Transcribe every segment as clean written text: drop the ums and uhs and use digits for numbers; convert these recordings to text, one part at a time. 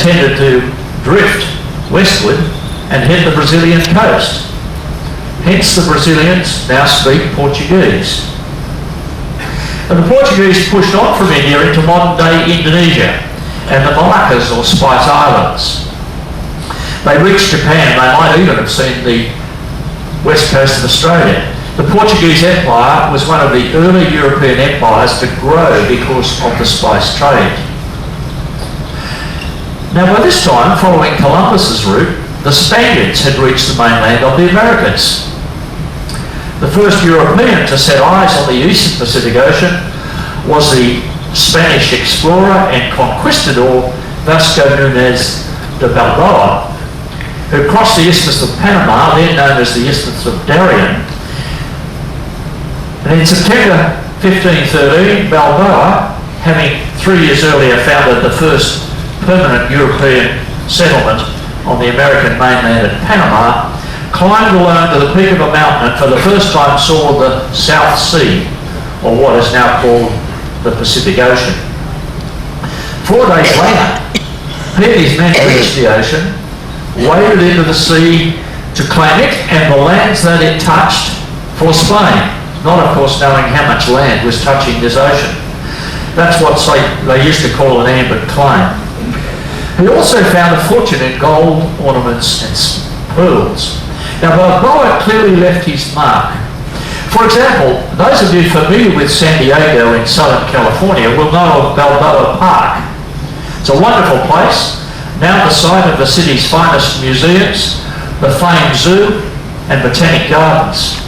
tended to drift westward and hit the Brazilian coast. Hence the Brazilians now speak Portuguese. And the Portuguese pushed on from India into modern-day Indonesia and the Moluccas or Spice Islands. They reached Japan. They might even have seen the west coast of Australia. The Portuguese Empire was one of the early European empires to grow because of the spice trade. Now by this time, following Columbus's route, the Spaniards had reached the mainland of the Americas. The first European to set eyes on the eastern Pacific Ocean was the Spanish explorer and conquistador Vasco Núñez de Balboa, who crossed the Isthmus of Panama, then known as the Isthmus of Darien. And in September 1513, Balboa, having 3 years earlier founded the first permanent European settlement on the American mainland at Panama, climbed alone to the peak of a mountain and for the first time saw the South Sea, or what is now called the Pacific Ocean. 4 days later, Peary's men reached the ocean, waded into the sea to claim it and the lands that it touched for Spain, not of course knowing how much land was touching this ocean. That's what they used to call an ambit claim. He also found a fortune in gold, ornaments and pearls. Now Balboa clearly left his mark. For example, those of you familiar with San Diego in Southern California will know of Balboa Park. It's a wonderful place, now the site of the city's finest museums, the famed zoo and botanic gardens.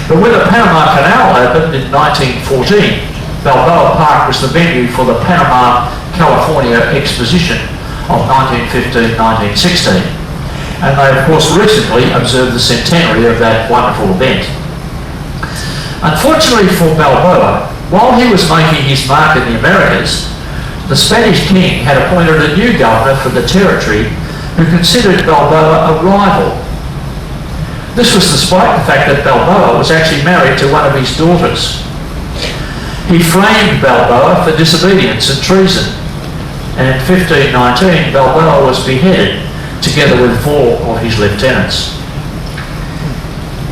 But when the Panama Canal opened in 1914, Balboa Park was the venue for the Panama California Exposition of 1915-1916. And they, of course, recently observed the centenary of that wonderful event. Unfortunately for Balboa, while he was making his mark in the Americas, the Spanish king had appointed a new governor for the territory who considered Balboa a rival. This was despite the fact that Balboa was actually married to one of his daughters. He framed Balboa for disobedience and treason, and in 1519 Balboa was beheaded together with 4 of his lieutenants.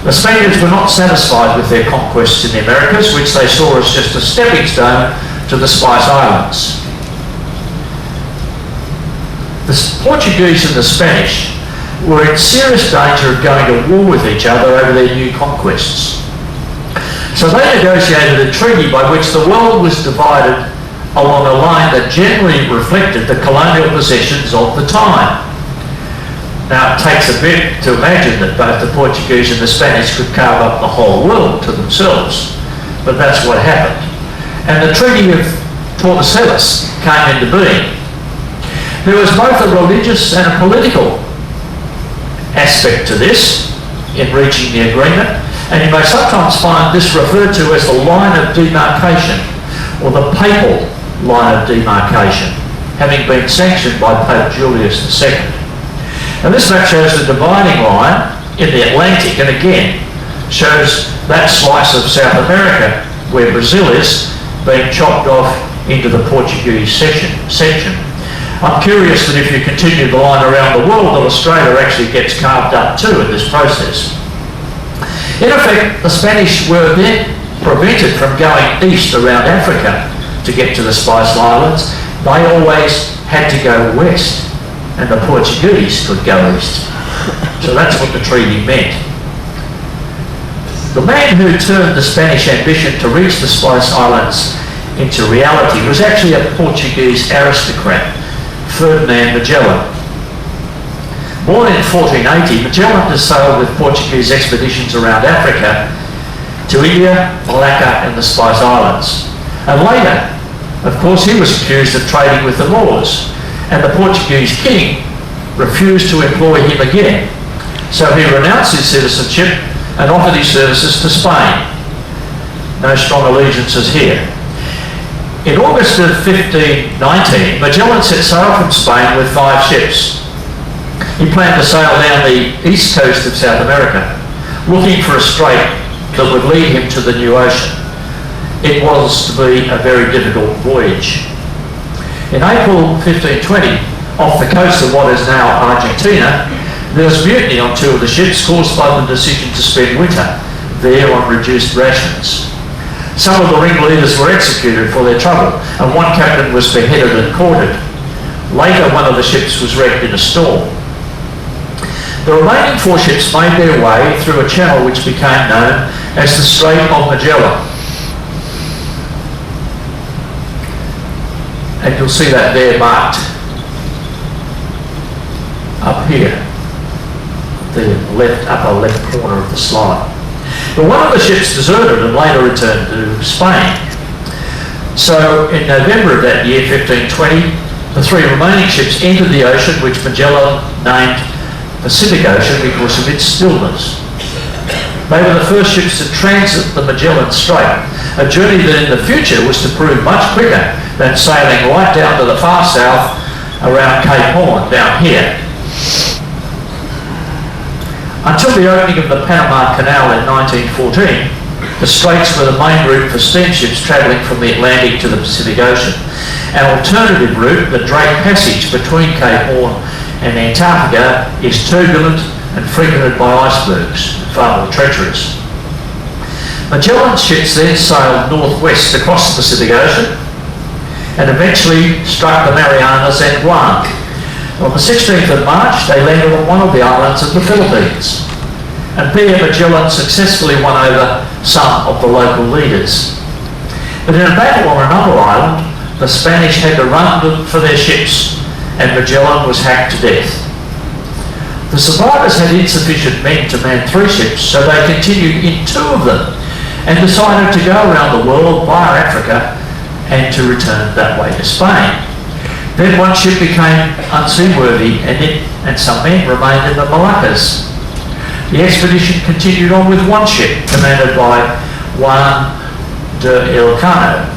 The Spaniards were not satisfied with their conquests in the Americas, which they saw as just a stepping stone to the Spice Islands. The Portuguese and the Spanish were in serious danger of going to war with each other over their new conquests. So they negotiated a treaty by which the world was divided along a line that generally reflected the colonial possessions of the time. Now, it takes a bit to imagine that both the Portuguese and the Spanish could carve up the whole world to themselves, but that's what happened. And the Treaty of Tordesillas came into being. There was both a religious and a political aspect to this in reaching the agreement, and you may sometimes find this referred to as the line of demarcation, or the papal line of demarcation, having been sanctioned by Pope Julius II. And this map shows the dividing line in the Atlantic, and again shows that slice of South America where Brazil is being chopped off into the Portuguese section. I'm curious that if you continue the line around the world, that Australia actually gets carved up too in this process. In effect, the Spanish were then prevented from going east around Africa to get to the Spice Islands. They always had to go west, and the Portuguese could go east. So that's what the treaty meant. The man who turned the Spanish ambition to reach the Spice Islands into reality was actually a Portuguese aristocrat, Ferdinand Magellan. Born in 1480, Magellan had sailed with Portuguese expeditions around Africa to India, Malacca and the Spice Islands. And later, of course, he was accused of trading with the Moors, and the Portuguese king refused to employ him again. So he renounced his citizenship and offered his services to Spain. No strong allegiances here. In August of 1519, Magellan set sail from Spain with 5 ships. He planned to sail down the east coast of South America, looking for a strait that would lead him to the new ocean. It was to be a very difficult voyage. In April 1520, off the coast of what is now Argentina, there was mutiny on two of the ships caused by the decision to spend winter there on reduced rations. Some of the ringleaders were executed for their trouble, and one captain was beheaded and quartered. Later, one of the ships was wrecked in a storm. The remaining four ships made their way through a channel which became known as the Strait of Magellan. And you'll see that there marked up here, the upper left corner of the slide. But one of the ships deserted and later returned to Spain. So in November of that year, 1520, the three remaining ships entered the ocean, which Magellan named Pacific Ocean because of its stillness. They were the first ships to transit the Magellan Strait, a journey that in the future was to prove much quicker than sailing right down to the far south around Cape Horn, down here. Until the opening of the Panama Canal in 1914, the straits were the main route for steamships travelling from the Atlantic to the Pacific Ocean. An alternative route, the Drake Passage between Cape Horn and Antarctica, is turbulent and frequented by icebergs, far more treacherous. Magellan's ships then sailed northwest across the Pacific Ocean and eventually struck the Marianas and Guam. On the 16th of March, they landed on one of the islands of the Philippines, and there Magellan successfully won over some of the local leaders. But in a battle on another island, the Spanish had to run for their ships, and Magellan was hacked to death. The survivors had insufficient men to man three ships, so they continued in two of them and decided to go around the world via Africa and to return that way to Spain. Then one ship became unseaworthy and some men remained in the Moluccas. The expedition continued on with one ship commanded by Juan de Elcano.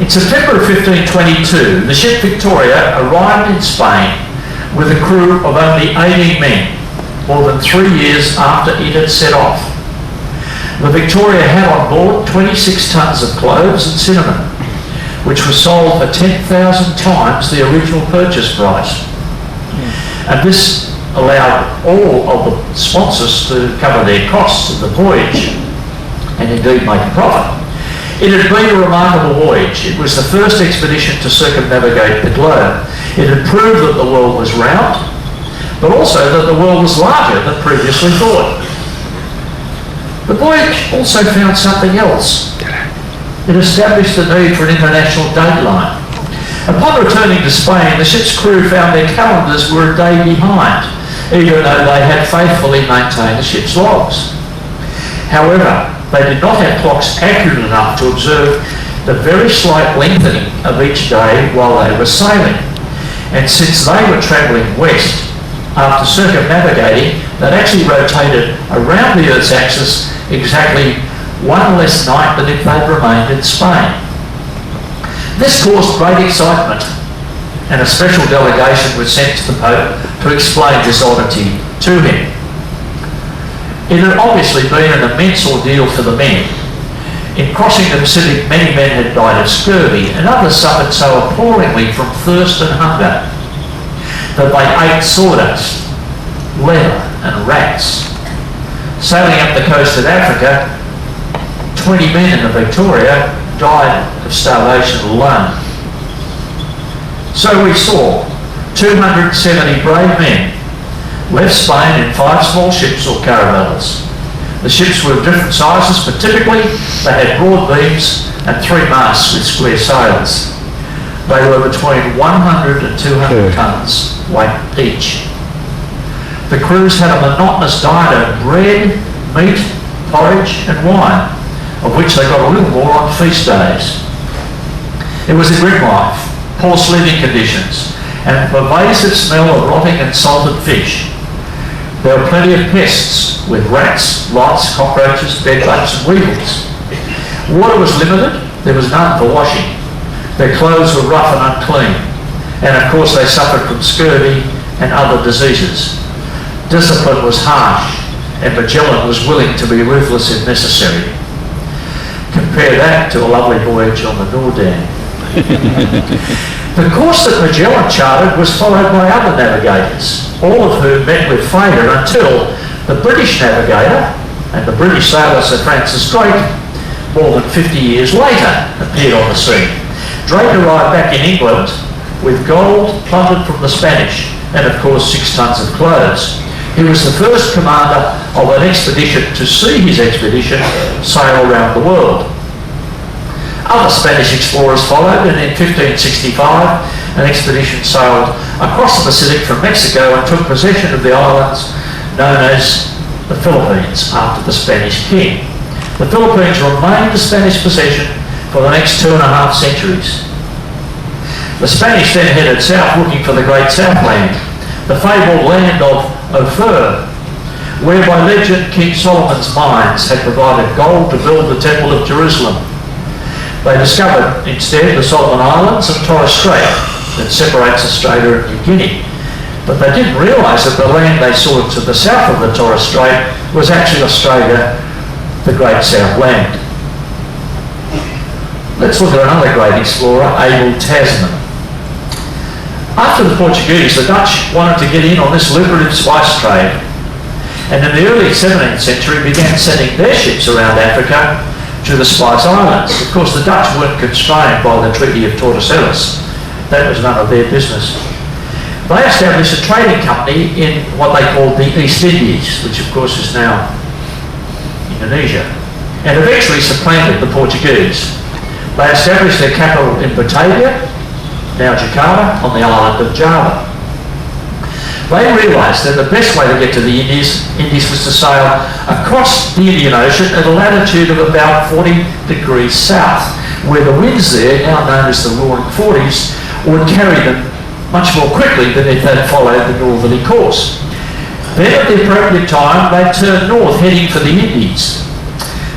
In September of 1522, the ship Victoria arrived in Spain with a crew of only 18 men, more than 3 years after it had set off. The Victoria had on board 26 tons of cloves and cinnamon, which was sold for 10,000 times the original purchase price. And this allowed all of the sponsors to cover their costs of the voyage and indeed make a profit. It had been a remarkable voyage. It was the first expedition to circumnavigate the globe. It had proved that the world was round, but also that the world was larger than previously thought. The voyage also found something else. It established the need for an international dateline. Upon returning to Spain, the ship's crew found their calendars were a day behind, even though they had faithfully maintained the ship's logs. However, they did not have clocks accurate enough to observe the very slight lengthening of each day while they were sailing. And since they were travelling west, after circumnavigating, they'd actually rotated around the Earth's axis exactly one less night than if they'd remained in Spain. This caused great excitement, and a special delegation was sent to the Pope to explain this oddity to him. It had obviously been an immense ordeal for the men. In crossing the Pacific, many men had died of scurvy, and others suffered so appallingly from thirst and hunger that they ate sawdust, leather and rats. Sailing up the coast of Africa, 20 men in the Victoria died of starvation alone. So we saw 270 brave men left Spain in 5 small ships or caravels. The ships were of different sizes, but typically they had broad beams and 3 masts with square sails. They were between 100 and 200 tons weight each. The crews had a monotonous diet of bread, meat, porridge and wine, of which they got a little more on feast days. It was a grim life, poor sleeping conditions, and a pervasive smell of rotting and salted fish. There were plenty of pests, with rats, lice, cockroaches, bedbugs and weevils. Water was limited, there was none for washing. Their clothes were rough and unclean, and of course they suffered from scurvy and other diseases. Discipline was harsh, and Magellan was willing to be ruthless if necessary. Compare that to a lovely voyage on the Nordam. The course that Magellan charted was followed by other navigators, all of whom met with failure until the British navigator and the British sailor Sir Francis Drake, more than 50 years later, appeared on the scene. Drake arrived back in England with gold plundered from the Spanish and, of course, 6 tons of clothes. He was the first commander of an expedition to see his expedition sail around the world. Other Spanish explorers followed, and in 1565 an expedition sailed across the Pacific from Mexico and took possession of the islands known as the Philippines after the Spanish king. The Philippines remained a Spanish possession for the next 2.5 centuries. The Spanish then headed south looking for the Great Southland, the fabled land of Ophir, where by legend King Solomon's mines had provided gold to build the Temple of Jerusalem. They discovered instead the Solomon Islands and Torres Strait that separates Australia and New Guinea. But they didn't realise that the land they saw to the south of the Torres Strait was actually Australia, the Great Southland. Let's look at another great explorer, Abel Tasman. After the Portuguese, the Dutch wanted to get in on this lucrative spice trade, and in the early 17th century began sending their ships around Africa to the Spice Islands. Of course, the Dutch weren't constrained by the Treaty of Tordesillas. That was none of their business. They established a trading company in what they called the East Indies, which of course is now Indonesia, and eventually supplanted the Portuguese. They established their capital in Batavia, now Jakarta, on the island of Java. They realised that the best way to get to the Indies was to sail across the Indian Ocean at a latitude of about 40 degrees south, where the winds there, now known as the Roaring Forties, would carry them much more quickly than if they'd followed the northerly course. Then at the appropriate time, they'd turn north, heading for the Indies.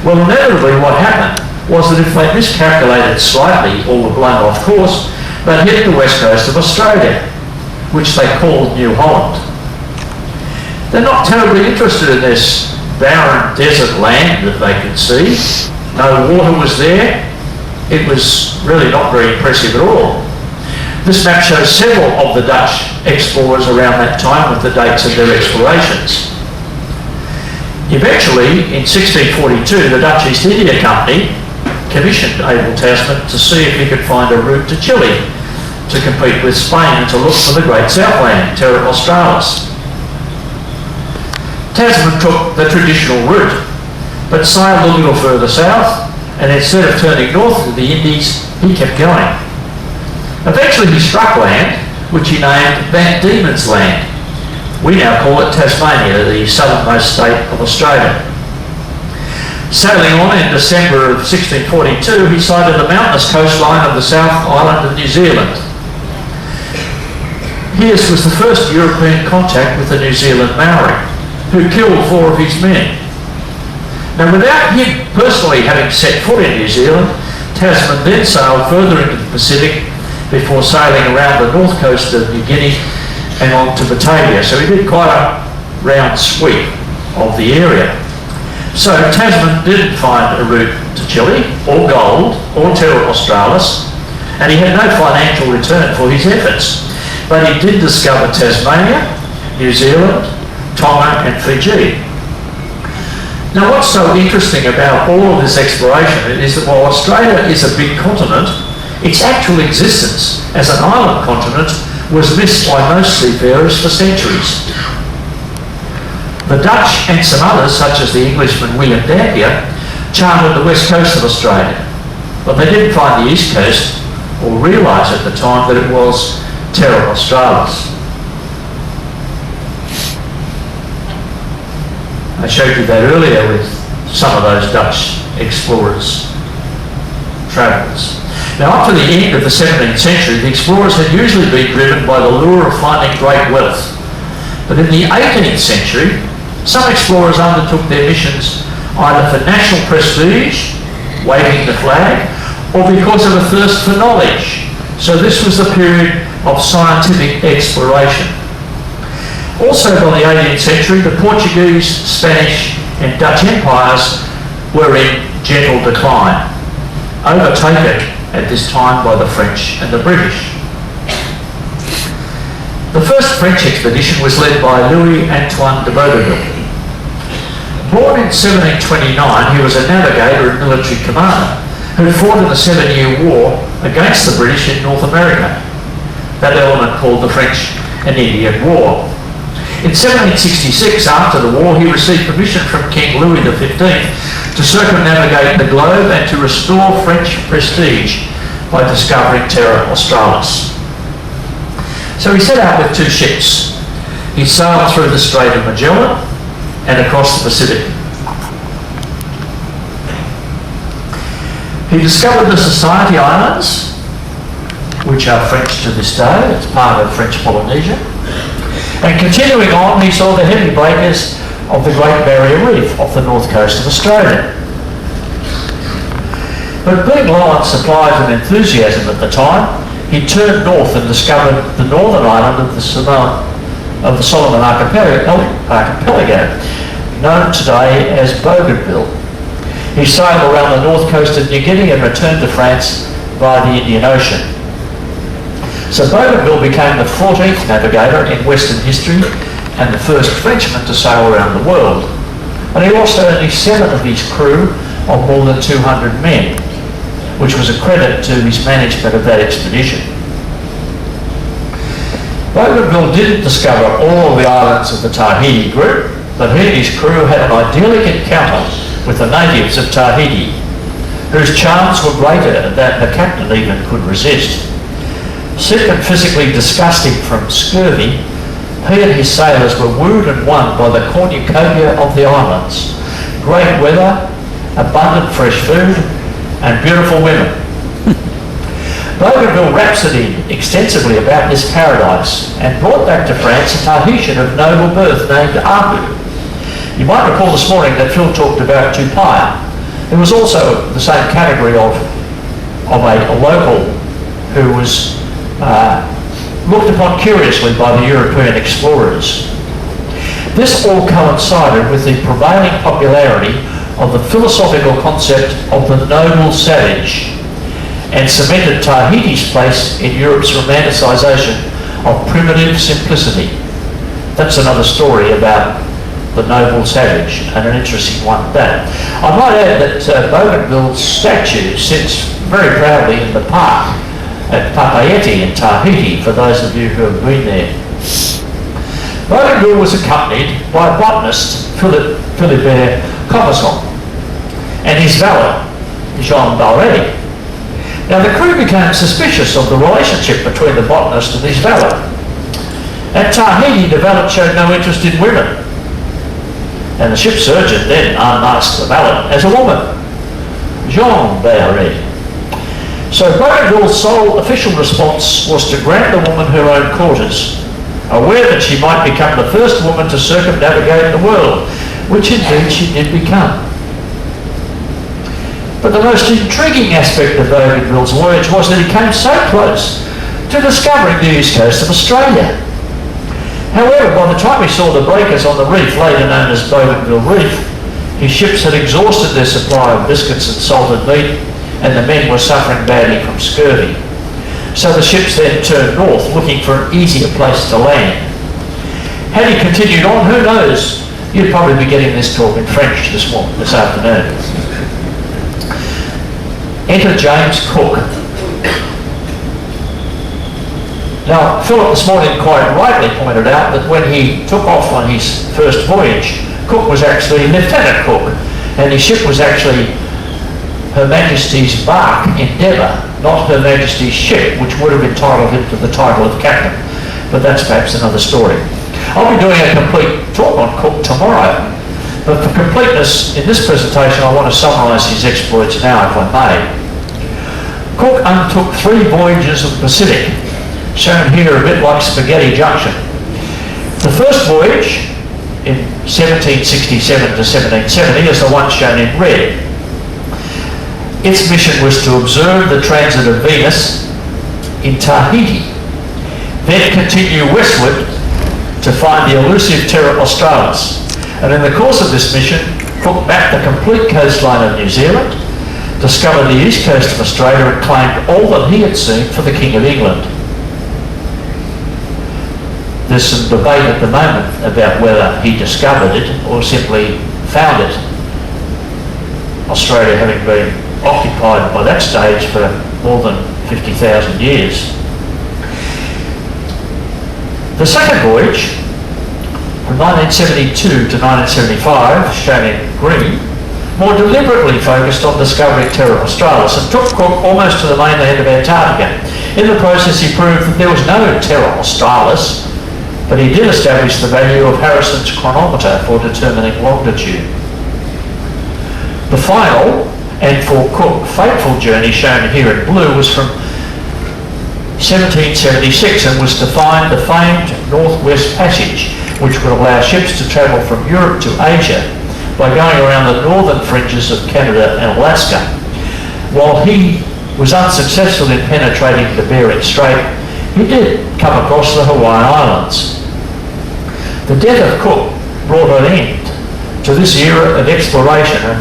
Well, inevitably what happened was that if they miscalculated slightly or were blown off course, they'd hit the west coast of Australia, which they called New Holland. They're not terribly interested in this barren desert land that they could see. No water was there. It was really not very impressive at all. This map shows several of the Dutch explorers around that time with the dates of their explorations. Eventually, in 1642, the Dutch East India Company commissioned Abel Tasman to see if he could find a route to Chile to compete with Spain and to look for the Great Southland, Terra Australis. Tasman took the traditional route, but sailed a little further south, and instead of turning north to the Indies, he kept going. Eventually he struck land, which he named Van Diemen's Land. We now call it Tasmania, the southernmost state of Australia. Sailing on in December of 1642, he sighted the mountainous coastline of the South Island of New Zealand. Pearce was the first European contact with the New Zealand Maori, who killed 4 of his men. Now, without him personally having set foot in New Zealand, Tasman then sailed further into the Pacific before sailing around the north coast of New Guinea and on to Batavia. So he did quite a round sweep of the area. So Tasman didn't find a route to Chile, or gold, or Terra Australis, and he had no financial return for his efforts. But he did discover Tasmania, New Zealand, Tonga and Fiji. Now what's so interesting about all of this exploration is that while Australia is a big continent, its actual existence as an island continent was missed by most seafarers for centuries. The Dutch and some others, such as the Englishman William Dampier, charted the west coast of Australia, but they didn't find the east coast or realise at the time that it was Terra Australis. I showed you that earlier with some of those Dutch explorers, travellers. Now, up to the end of the 17th century, the explorers had usually been driven by the lure of finding great wealth. But in the 18th century, some explorers undertook their missions either for national prestige, waving the flag, or because of a thirst for knowledge. So this was the period of scientific exploration. Also by the 18th century, the Portuguese, Spanish and Dutch empires were in gentle decline, overtaken at this time by the French and the British. The first French expedition was led by Louis-Antoine de Bougainville. Born in 1729, he was a navigator and military commander who fought in the 7-Year War against the British in North America, that element called the French and Indian War. In 1766, after the war, he received permission from King Louis XV to circumnavigate the globe and to restore French prestige by discovering Terra Australis. So he set out with 2 ships. He sailed through the Strait of Magellan and across the Pacific. He discovered the Society Islands, which are French to this day. It's part of French Polynesia. And continuing on, he saw the heavy breakers of the Great Barrier Reef off the north coast of Australia. But being low on supplies and enthusiasm at the time, he turned north and discovered the northern island of the Solomon Archipelago, known today as Bougainville. He sailed around the north coast of New Guinea and returned to France via the Indian Ocean. So Bougainville became the 14th navigator in Western history and the first Frenchman to sail around the world. And he lost only 7 of his crew of more than 200 men, which was a credit to his management of that expedition. Bougainville didn't discover all of the islands of the Tahiti group, but he and his crew had an idyllic encounter with the natives of Tahiti, whose charms were greater than the captain even could resist. Sick and physically disgusting from scurvy, he and his sailors were wooed and won by the cornucopia of the islands, great weather, abundant fresh food, and beautiful women. Bougainville rhapsodied extensively about this paradise and brought back to France a Tahitian of noble birth named Apu. You might recall this morning that Phil talked about Tupaia. It was also the same category of a local who was looked upon curiously by the European explorers. This all coincided with the prevailing popularity of the philosophical concept of the noble savage and cemented Tahiti's place in Europe's romanticisation of primitive simplicity. That's another story about the noble savage, and an interesting one at that. I might add that Bougainville's statue sits very proudly in the park at Papeete in Tahiti, for those of you who have been there. Bougainville was accompanied by botanist Philibert Commerson and his valet, Jean Barret. Now the crew became suspicious of the relationship between the botanist and his valet. At Tahiti, the valet showed no interest in women, and the ship's surgeon then unmasked the valet as a woman, Jean Barret. So Bougainville's sole official response was to grant the woman her own quarters, aware that she might become the first woman to circumnavigate the world, which indeed she did become. But the most intriguing aspect of Bougainville's voyage was that he came so close to discovering the east coast of Australia. However, by the time he saw the breakers on the reef, later known as Bougainville Reef, his ships had exhausted their supply of biscuits and salted meat, and the men were suffering badly from scurvy. So the ships then turned north, looking for an easier place to land. Had he continued on, who knows? You'd probably be getting this talk in French this afternoon. Enter James Cook. Now, Philip this morning quite rightly pointed out that when he took off on his first voyage, Cook was actually Lieutenant Cook, and his ship was actually Her Majesty's bark Endeavour, not Her Majesty's ship, which would have entitled him to the title of captain. But that's perhaps another story. I'll be doing a complete talk on Cook tomorrow, but for completeness in this presentation I want to summarise his exploits now, if I may. Cook undertook 3 voyages of the Pacific, shown here a bit like Spaghetti Junction. The first voyage in 1767 to 1770 is the one shown in red. Its mission was to observe the transit of Venus in Tahiti, then continue westward to find the elusive Terra Australis. And in the course of this mission, Cook mapped the complete coastline of New Zealand, discovered the east coast of Australia and claimed all that he had seen for the King of England. There's some debate at the moment about whether he discovered it or simply found it. Australia having been occupied by that stage for more than 50,000 years. The second voyage, from 1972 to 1975, shown in green, more deliberately focused on discovering Terra Australis and took Cook almost to the mainland of Antarctica. In the process, he proved that there was no Terra Australis, but he did establish the value of Harrison's chronometer for determining longitude. The final, and for Cook, fateful journey shown here in blue was from 1776 and was to find the famed Northwest Passage, which would allow ships to travel from Europe to Asia by going around the northern fringes of Canada and Alaska. While he was unsuccessful in penetrating the Bering Strait, he did come across the Hawaiian Islands. The death of Cook brought an end to this era of exploration, and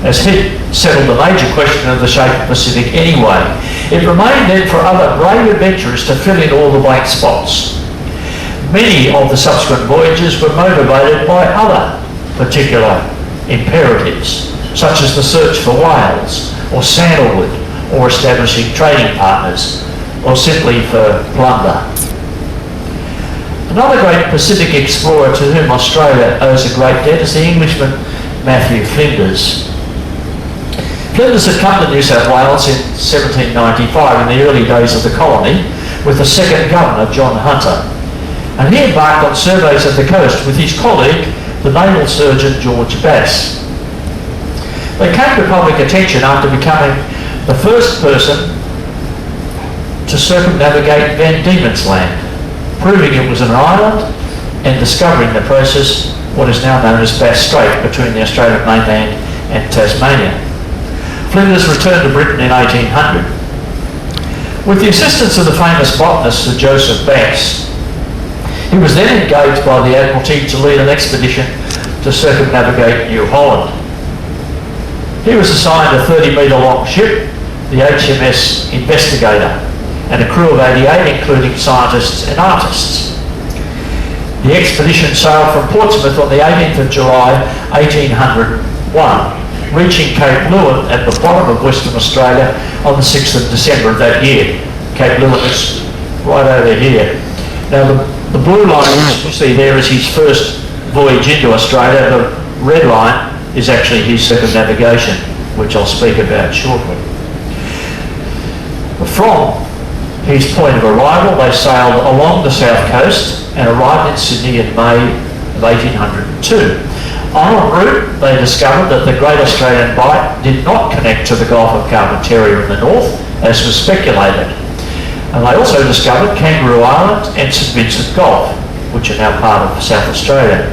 as he settled the major question of the shape of the Pacific anyway, it remained then for other brave adventurers to fill in all the blank spots. Many of the subsequent voyages were motivated by other particular imperatives, such as the search for whales, or sandalwood, or establishing trading partners, or simply for plunder. Another great Pacific explorer to whom Australia owes a great debt is the Englishman Matthew Flinders. Flinders had come to New South Wales in 1795, in the early days of the colony, with the second governor, John Hunter, and he embarked on surveys of the coast with his colleague, the naval surgeon George Bass. They came to public attention after becoming the first person to circumnavigate Van Diemen's Land, proving it was an island and discovering the process what is now known as Bass Strait between the Australian mainland and Tasmania. Flinders returned to Britain in 1800. With the assistance of the famous botanist Sir Joseph Banks, he was then engaged by the Admiralty to lead an expedition to circumnavigate New Holland. He was assigned a 30-metre long ship, the HMS Investigator, and a crew of 88, including scientists and artists. The expedition sailed from Portsmouth on the 18th of July 1801, reaching Cape Lewin at the bottom of Western Australia on the 6th of December of that year. Cape Lewin is right over here. Now the blue line you see there is his first voyage into Australia. The red line is actually his circumnavigation, which I'll speak about shortly. From his point of arrival, they sailed along the south coast and arrived in Sydney in May of 1802. On en route, they discovered that the Great Australian Bight did not connect to the Gulf of Carpentaria in the north, as was speculated. And they also discovered Kangaroo Island and St Vincent Gulf, which are now part of South Australia.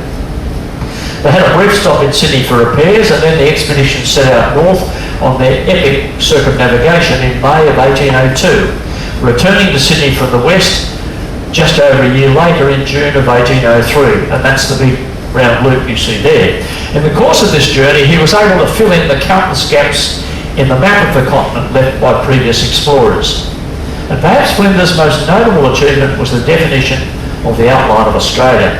They had a brief stop in Sydney for repairs, and then the expedition set out north on their epic circumnavigation in May of 1802, returning to Sydney from the west just over a year later in June of 1803, and that's the big round loop you see there. In the course of this journey, he was able to fill in the countless gaps in the map of the continent left by previous explorers. And perhaps Flinders' most notable achievement was the definition of the outline of Australia.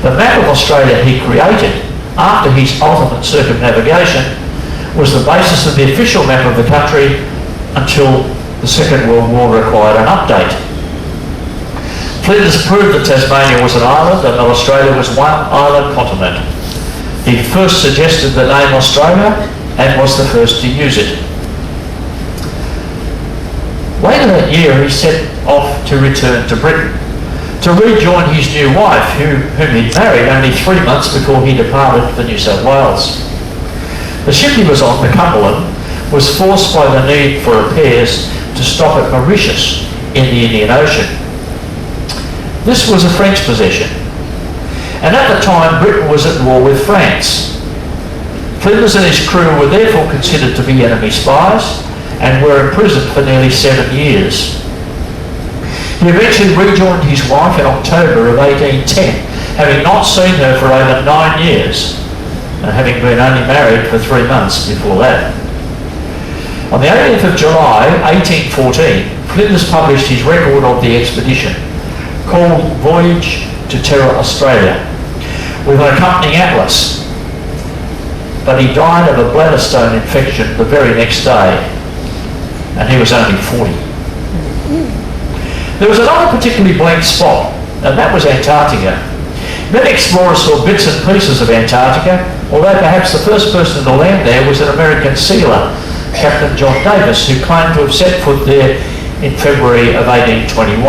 The map of Australia he created after his ultimate circumnavigation was the basis of the official map of the country until the Second World War required an update. Flinders proved that Tasmania was an island and that Australia was one island continent. He first suggested the name Australia and was the first to use it. Later that year, he set off to return to Britain, to rejoin his new wife, whom he'd married only 3 months before he departed for New South Wales. The ship he was on, the Cumberland, was forced by the need for repairs to stop at Mauritius in the Indian Ocean. This was a French possession, and at the time Britain was at war with France. Flinders and his crew were therefore considered to be enemy spies and were imprisoned for nearly 7 years. He eventually rejoined his wife in October of 1810, having not seen her for over 9 years and having been only married for 3 months before that. On the 18th of July 1814, Flinders published his record of the expedition, called Voyage to Terra Australia, with an accompanying atlas. But he died of a bladder stone infection the very next day, and he was only 40. There was another particularly blank spot, and that was Antarctica. Many explorers saw bits and pieces of Antarctica, although perhaps the first person to land there was an American sealer, Captain John Davis, who claimed to have set foot there in February of 1821.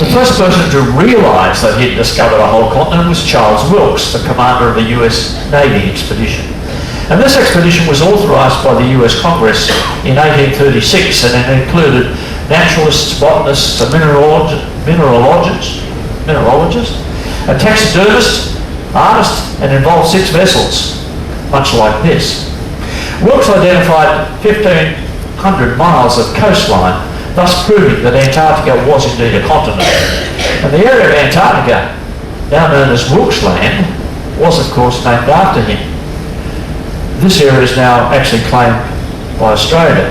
The first person to realise that he'd discovered a whole continent was Charles Wilkes, the commander of the US Navy expedition. And this expedition was authorised by the US Congress in 1836, and it included naturalists, botanists, a mineralogist, a taxidermist, artist, and involved 6 vessels, much like this. Wilkes identified 1,500 miles of coastline, thus proving that Antarctica was indeed a continent. And the area of Antarctica, now known as Wilkes Land, was of course named after him. This area is now actually claimed by Australia.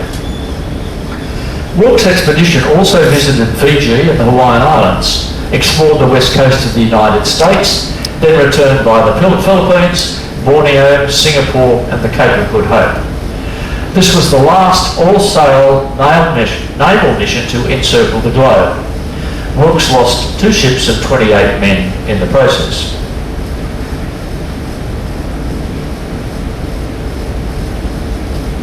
Wilkes' expedition also visited Fiji and the Hawaiian Islands, explored the west coast of the United States, then returned by the Philippines, Borneo, Singapore and the Cape of Good Hope. This was the last all-sail naval mission to encircle the globe. Wilkes lost 2 ships and 28 men in the process.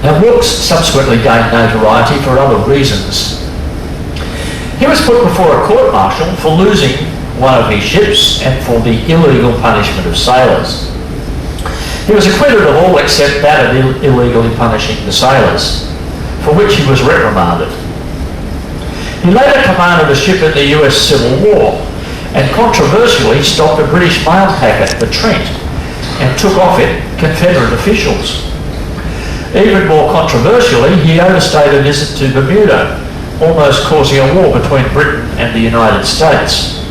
Now, Wilkes subsequently gained notoriety for other reasons. He was put before a court-martial for losing one of his ships and for the illegal punishment of sailors. He was acquitted of all except that of illegally punishing the sailors, for which he was reprimanded. He later commanded a ship in the US Civil War and controversially stopped a British mail packet, the Trent, and took off it Confederate officials. Even more controversially, he overstayed a visit to Bermuda, almost causing a war between Britain and the United States.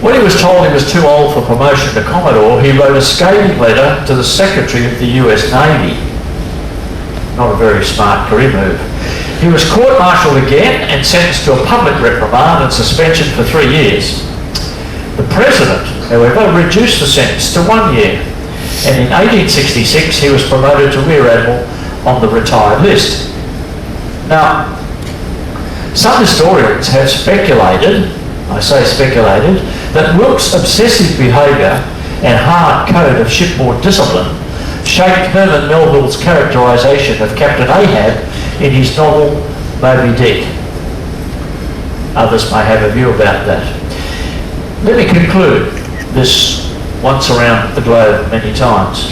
When he was told he was too old for promotion to Commodore, he wrote a scathing letter to the Secretary of the US Navy. Not a very smart career move. He was court-martialed again and sentenced to a public reprimand and suspension for 3 years. The President, however, reduced the sentence to 1 year, and in 1866 he was promoted to Rear Admiral on the retired list. Now, some historians have speculated, I say speculated, that Wilkes' obsessive behaviour and hard code of shipboard discipline shaped Herman Melville's characterisation of Captain Ahab in his novel Moby Dick. Others may have a view about that. Let me conclude this once around the globe many times.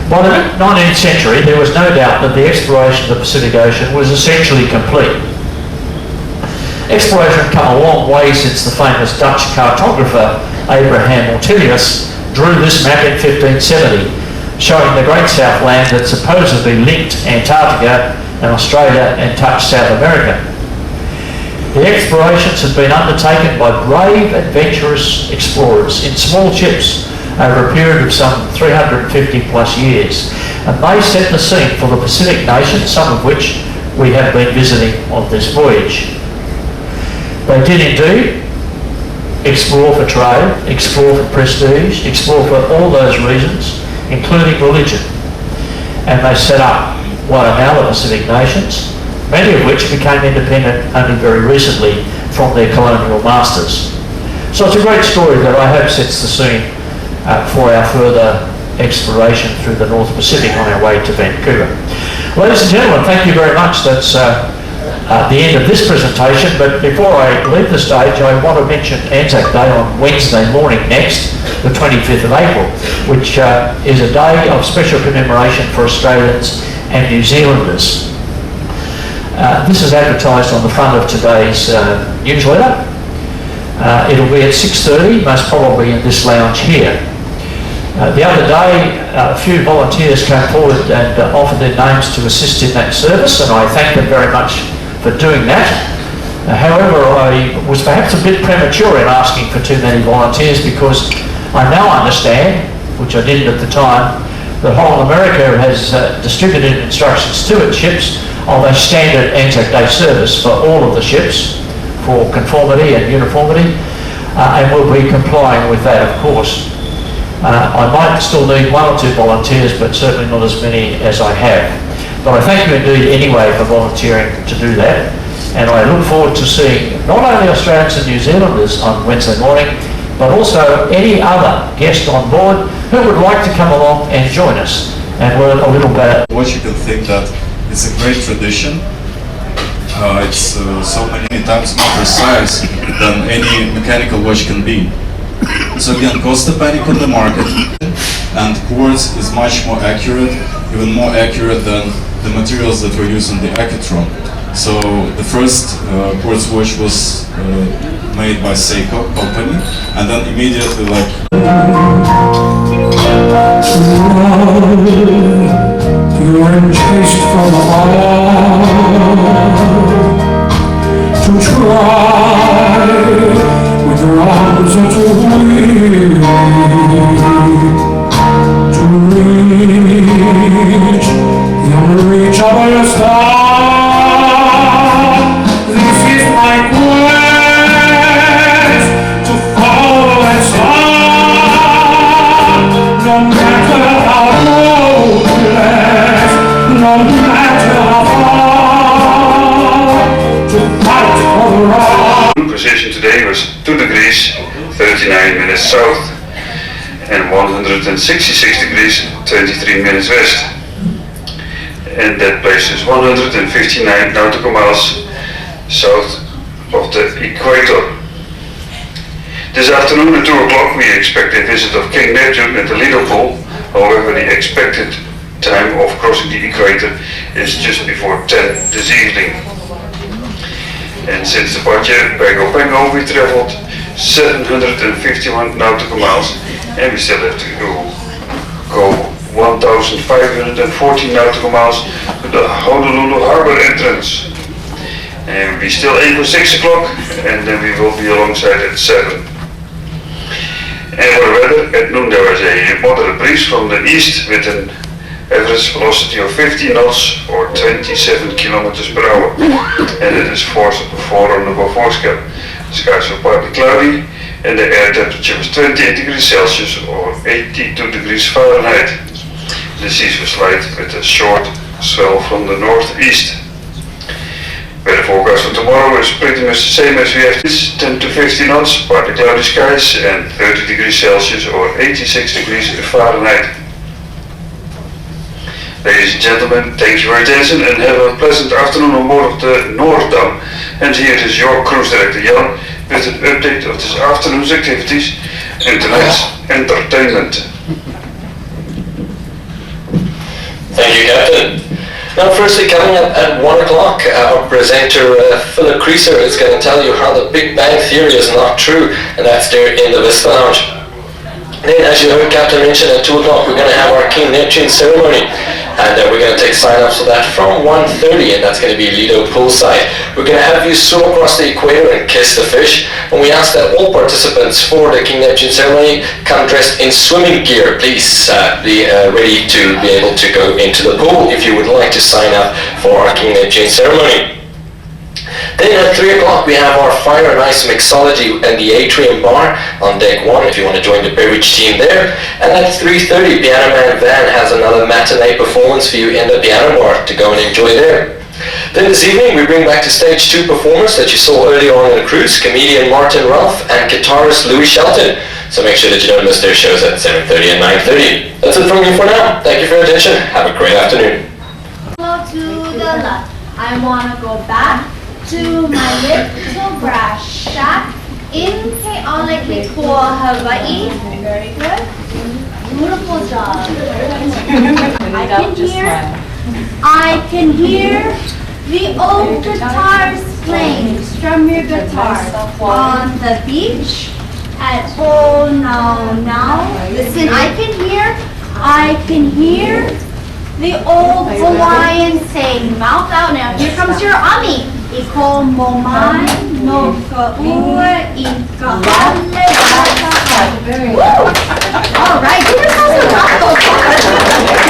By the mid-19th century, there was no doubt that the exploration of the Pacific Ocean was essentially complete. Exploration had come a long way since the famous Dutch cartographer Abraham Ortelius drew this map in 1570, showing the Great South Land that supposedly linked Antarctica and Australia and touched South America. The explorations had been undertaken by brave, adventurous explorers in small ships over a period of some 350 plus years, and they set the scene for the Pacific nations, some of which we have been visiting on this voyage. They did indeed explore for trade, explore for prestige, explore for all those reasons, including religion. And they set up what are now the Pacific nations, many of which became independent only very recently from their colonial masters. So it's a great story that I hope sets the scene for our further exploration through the North Pacific on our way to Vancouver. Ladies and gentlemen, thank you very much. That's the end of this presentation, but before I leave the stage, I want to mention Anzac Day on Wednesday morning next, the 25th of April, which is a day of special commemoration for Australians and New Zealanders. This is advertised on the front of today's newsletter. It'll be at 6:30, most probably in this lounge here. The other day, a few volunteers came forward and offered their names to assist in that service, and I thank them very much for doing that. However, I was perhaps a bit premature in asking for too many volunteers, because I now understand, which I didn't at the time, The whole America has distributed instructions to its ships of a standard Anzac Day service for all of the ships for conformity and uniformity, and we'll be complying with that, of course. I might still need one or two volunteers, but certainly not as many as I have. But I thank you indeed anyway for volunteering to do that, and I look forward to seeing not only Australians and New Zealanders on Wednesday morning, but also any other guest on board who would like to come along and join us and learn a little bit. What you can think that it's a great tradition. It's so many times more precise than any mechanical watch can be. So again, cost depending on the market, and quartz is much more accurate, even more accurate than the materials that were used in the Accutron. So the first quartz watch was made by Seiko company, and then immediately You were chased from above to try with your arms to reach the unreachable star. This is my quest to follow and start, no matter how hopeless, no matter how far, to fight for the right. Position today was 2 degrees 39 minutes south and 166 degrees 23 minutes west, and that places 159 nautical miles south of the equator. This afternoon at 2 o'clock we expect a visit of King Neptune at the Lido Pole. However, the expected time of crossing the equator is just before 10 this evening. And since departure by Pago we traveled 751 nautical miles, and we still have to go 1,514 nautical miles to the Honolulu Harbor entrance. And we still aim for 6 o'clock, and then we will be alongside at 7. And for the weather, at noon there was a moderate breeze from the east with an average velocity of 50 knots or 27 kilometers per hour, and it is 4 on the Beaufort scale. The skies were partly cloudy, and the air temperature was 28 degrees Celsius or 82 degrees Fahrenheit. The seas were slight with a short swell from the northeast. Weather forecast for tomorrow is pretty much the same as we have this, 10 to 15 knots, partly cloudy skies, and 30 degrees Celsius or 86 degrees Fahrenheit. Ladies and gentlemen, thank you for your attention and have a pleasant afternoon on board of the Noordam. And here is your cruise director Jan with an update of this afternoon's activities and tonight's entertainment. Thank you, Captain. Now, firstly, coming up at 1 o'clock, our presenter Philip Creaser is going to tell you how the Big Bang Theory is not true, and that's there in the Vista Lounge. Then, as you heard Captain mention, at 2 o'clock we're going to have our King Neptune ceremony, and we're going to take sign-ups for that from 1:30, and that's going to be Lido poolside. We're going to have you swim across the equator and kiss the fish, and we ask that all participants for the King Neptune ceremony come dressed in swimming gear. Please be ready to be able to go into the pool if you would like to sign up for our King Neptune ceremony. Then at 3 o'clock we have our Fire and Ice Mixology and the Atrium Bar on deck 1 if you want to join the beverage team there. And at 3:30 Piano Man Van has another matinee performance for you in the piano bar to go and enjoy there. Then this evening we bring back to stage 2 performers that you saw earlier on in the cruise, comedian Martin Ralph and guitarist Louis Shelton. So make sure that you don't miss their shows at 7:30 and 9:30. That's it from me for now. Thank you for your attention. Have a great afternoon. Go to the left. I want to go back to my little brass shack in Kealakekua, Hawaii. Very good. Beautiful job. I can hear the old guitars playing. Strum your guitar on the beach at Oh Now. Listen, I can hear the old Hawaiian saying, mouth out now. Here comes your ami. Iko momai no ka'ua ika hale. Woo! All right, give yourselves a round of applause.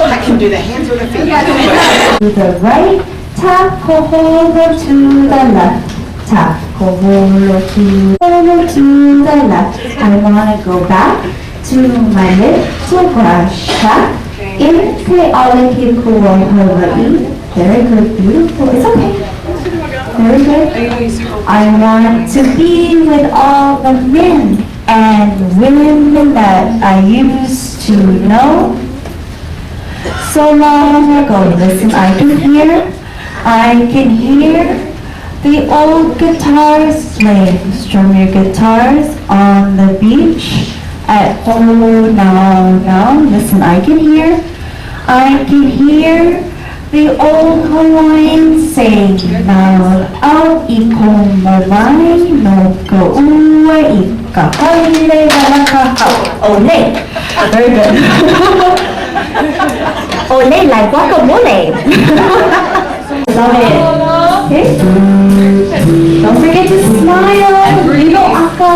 I can do the hands or the feet. To the right, tap, over to the left. Tap, over to the left. I want to go back to my little brush tap. Inhale, all Hawaii. Very good, beautiful. It's okay. Very good. I want to be with all the men and women that I used to know so long ago. Listen, I can hear the old guitars playing. Strum your guitars on the beach at home now. Listen, I can hear the old Hawaiians saying, now au iko mawai no ko ua ika haile walaka hau. Ole. Very good. Ole like guacamole. Love it. Okay. Don't forget to smile. Little aka.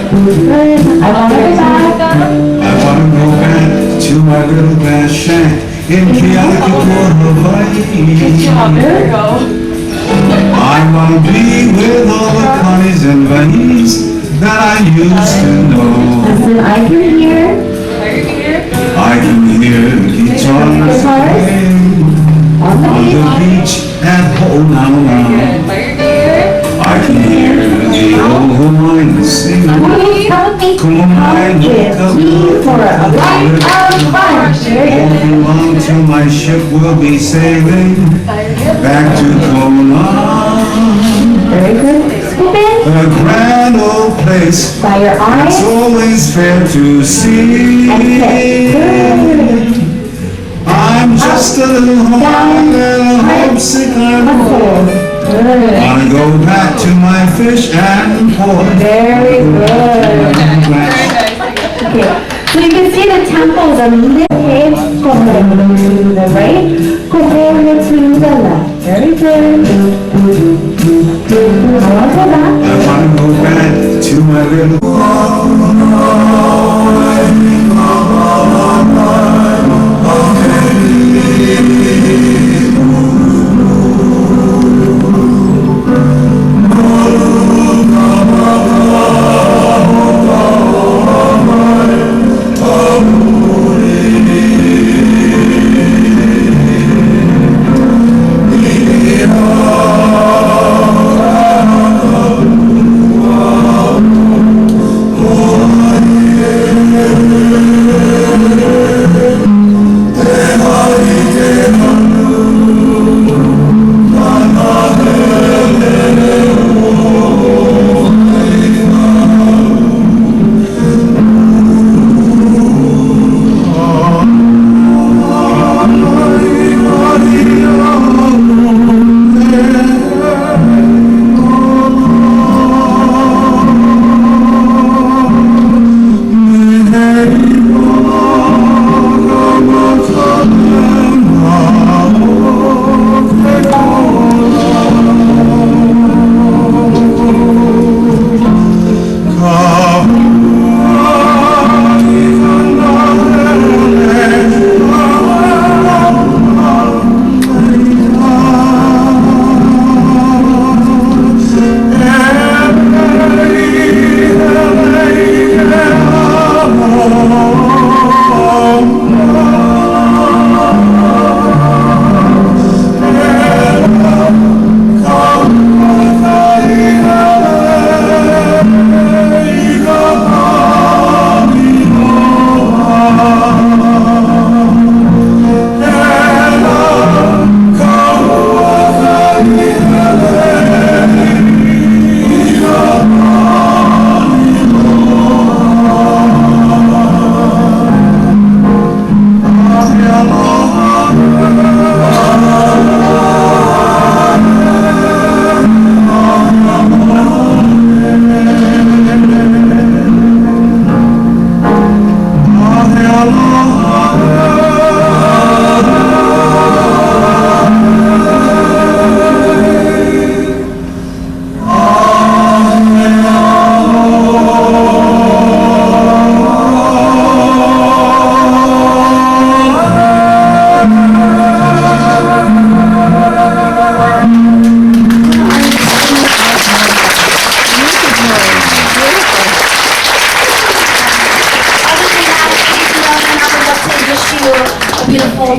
Good. I want to go back. I wanna go back to my little grass shack in Kealakekua, Hawaii. There we go. I wanna be with all the Connies and Bunnies that I used to know. Listen, I can hear I can hear guitars playing on the on the beach. beach at Ho'onauna. I can hear the old Hawaiians sing. Come with me for a ride of fun. Hold on till my ship will be sailing back to Kona. Very good. Scoop in A grand old place by your that's eyes always fair to see. and sit. Good. I'm just a little Hawaiian and homesick I'm poor. Good. Wanna go back to my fish and pork. Very good. Okay. So you can see the temples are lit. Okay. Kohoro to the right. Kohoro to the left. Very good. I want to go back. I wanna go back to my little Good.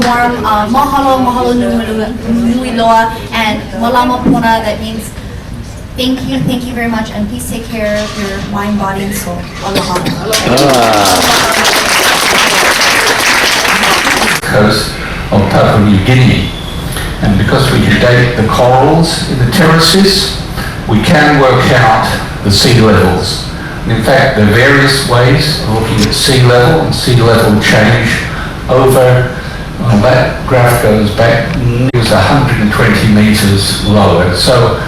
warm mahalo, mahalo nui loa, and malama pona, that means thank you very much, and please take care of your mind, body, and soul. Aloha. Coast of Papua New Guinea, and because we can date the corals in the terraces, we can work out the sea levels. And in fact, there are various ways of looking at sea level and sea level change over, well, that graph goes back, it was 120 meters lower. So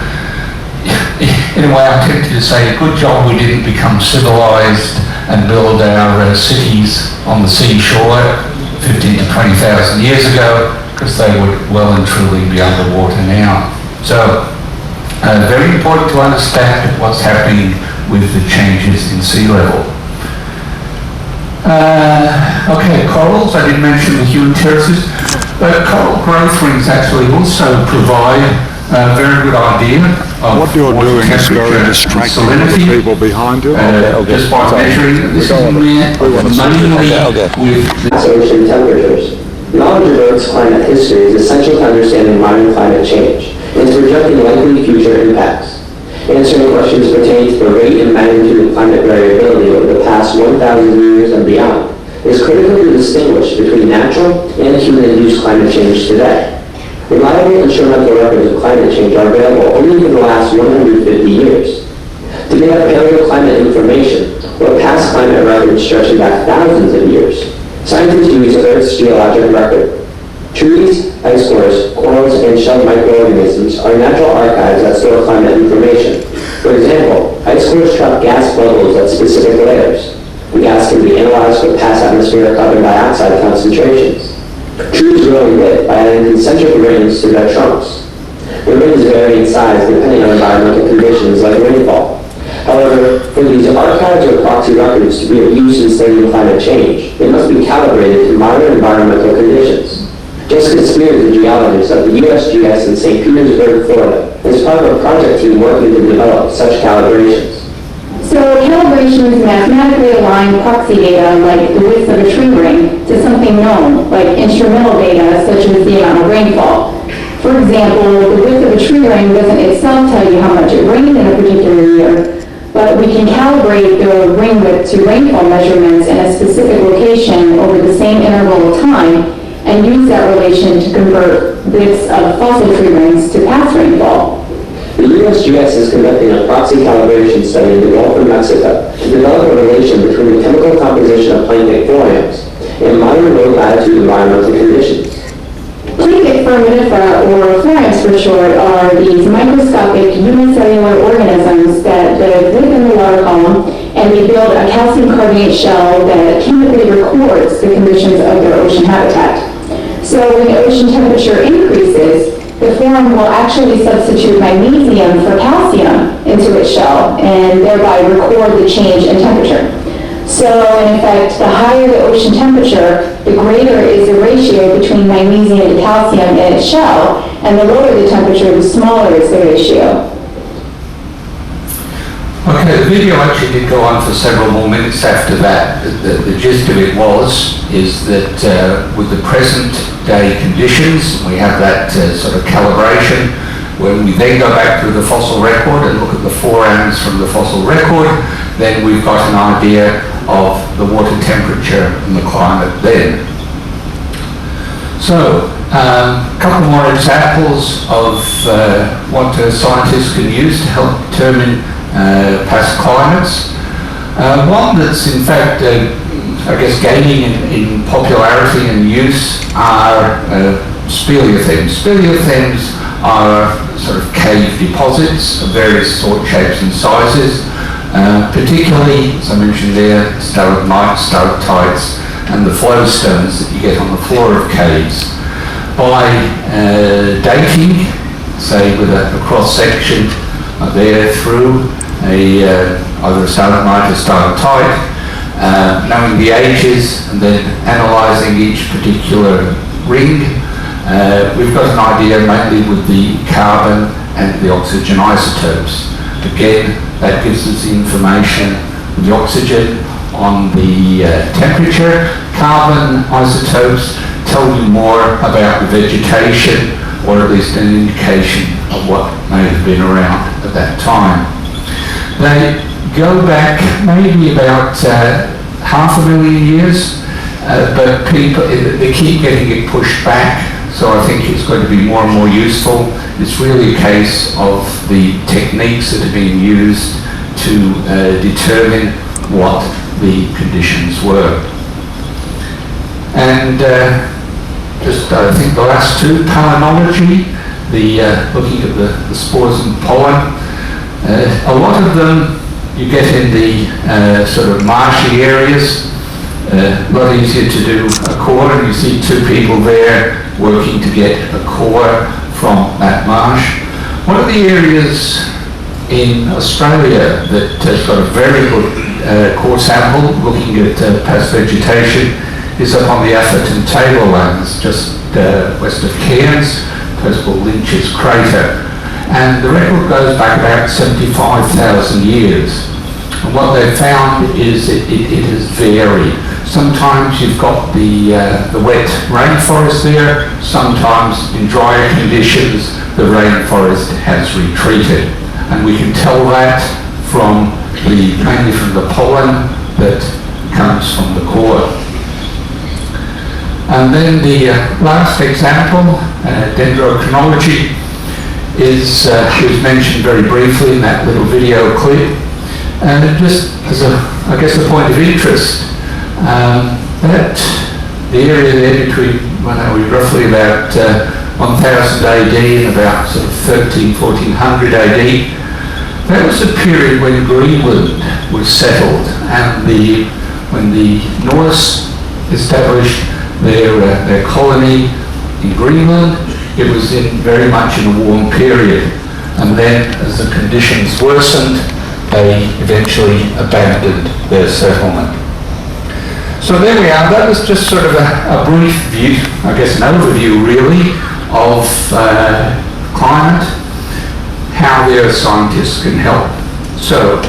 in a way, I'm tempted to say, good job we didn't become civilized and build our cities on the seashore 15 to 20,000 years ago, because they would well and truly be underwater now. So, very important to understand what's happening with the changes in sea level. Okay, corals, I did mention the human terraces, but coral growth rings actually also provide a very good idea of What you're doing is very distracting to the people behind you. just by measuring, this is mainly with ocean temperatures. Knowledge of Earth's climate history is essential to understanding modern climate change and to projecting likely future impacts. Answering questions pertaining to the rate and magnitude of climate variability over the past 1,000 years and beyond is critical to distinguish between natural and human-induced climate change today. Reliable instrumental records of climate change are available only for the last 150 years. To get paleoclimate information, or past climate records stretching back thousands of years, scientists use Earth's geologic record. Trees, ice cores, corals, and shell microorganisms are natural archives that store climate information. For example, ice cores trap gas bubbles at specific layers. The gas can be analyzed for past atmospheric carbon dioxide concentrations. Trees grow in width by adding concentric rings to their trunks. The rings vary in size depending on environmental conditions like rainfall. However, for these archives or proxy records to be of use in studying climate change, they must be calibrated to modern environmental conditions. Jessica Spears, a geologist at the USGS in St. Petersburg, Florida, is part of a project team working to develop such calibrations. So calibrations mathematically align proxy data like the width of a tree ring to something known, like instrumental data such as the amount of rainfall. For example, the width of a tree ring doesn't itself tell you how much it rained in a particular year, but we can calibrate the ring width to rainfall measurements in a specific location over the same interval of time and use that relation to convert widths of fossil tree rings to past rainfall. The USGS is conducting a proxy calibration study in the Gulf of Mexico to develop a relation between the chemical composition of plankton forams and modern low latitude environmental conditions. Plankton foraminifera, or forams for short, are these microscopic unicellular organisms that live within the water column, and they build a calcium carbonate shell that chemically records the conditions of their ocean habitat. So when the ocean temperature increases, the foram will actually substitute magnesium for calcium into its shell and thereby record the change in temperature. So in effect, the higher the ocean temperature, the greater is the ratio between magnesium to calcium in its shell, and the lower the temperature, the smaller is the ratio. Okay, the video actually did go on for several more minutes after that. The gist of it is that with the present day conditions, we have that sort of calibration. When we then go back to the fossil record and look at the forams from the fossil record, then we've got an idea of the water temperature and the climate then. So, a couple more examples of what scientists can use to help determine past climates. One that's in fact, I guess, gaining in popularity and use are speleothems. Speleothems are sort of cave deposits of various sort, shapes and sizes, particularly, as I mentioned there, stalagmites, stalactites, and the flowstones that you get on the floor of caves. By dating, say with a cross-section there through either a stalagmite or stalactite, knowing the ages and then analysing each particular ring, we've got an idea mainly with the carbon and the oxygen isotopes. Again, that gives us the information with the oxygen on the temperature. Carbon isotopes tell you more about the vegetation, or at least an indication of what may have been around at that time. They go back maybe about 500,000 years, but they keep getting it pushed back, so I think it's going to be more and more useful. It's really a case of the techniques that are being used to determine what the conditions were. And I think the last two, palynology, looking at the spores and pollen. A lot of them you get in the sort of marshy areas. A lot easier to do a core, and you see two people there working to get a core from that marsh. One of the areas in Australia that has got a very good core sample looking at past vegetation is up on the Atherton Tablelands, just west of Cairns, a place called Lynch's Crater. And the record goes back about 75,000 years. And what they've found is it has varied. Sometimes you've got the wet rainforest there, sometimes in drier conditions the rainforest has retreated. And we can tell that mainly from the pollen that comes from the core. And then the last example, dendrochronology, was mentioned very briefly in that little video clip. And just as I guess a point of interest, that the area there between, roughly about 1000 AD and about sort of 1400 AD, that was a period when Greenland was settled, and when the Norse established their colony in Greenland, it was very much in a warm period. And then as the conditions worsened, they eventually abandoned their settlement. So there we are. That was just sort of a brief view, I guess an overview really, of climate, how the earth scientists can help. So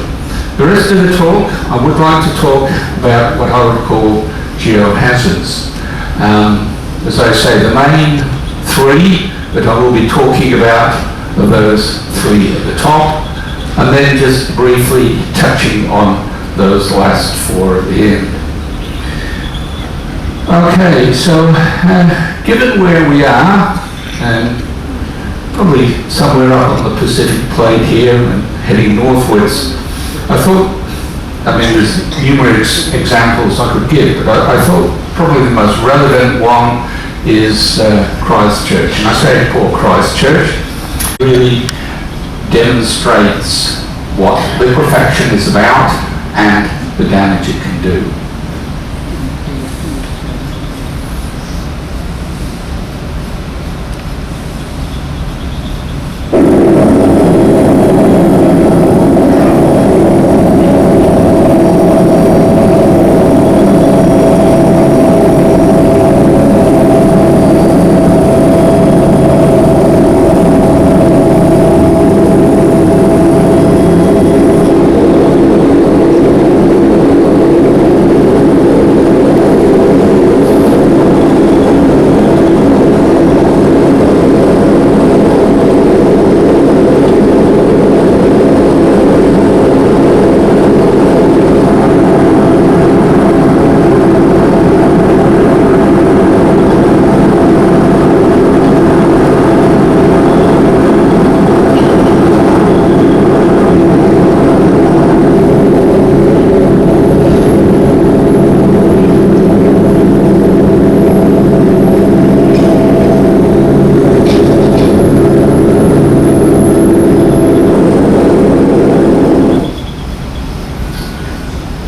the rest of the talk, I would like to talk about what I would call geohazards. As I say, the main three that I will be talking about are those three at the top, and then just briefly touching on those last four at the end. Okay, so given where we are, and probably somewhere up on the Pacific plate here and heading northwards, I thought, there's numerous examples I could give, but I thought probably the most relevant one is Christchurch. And I say poor Christchurch really demonstrates what liquefaction is about and the damage it can do.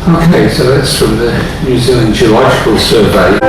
Okay, so that's from the New Zealand Geological Survey.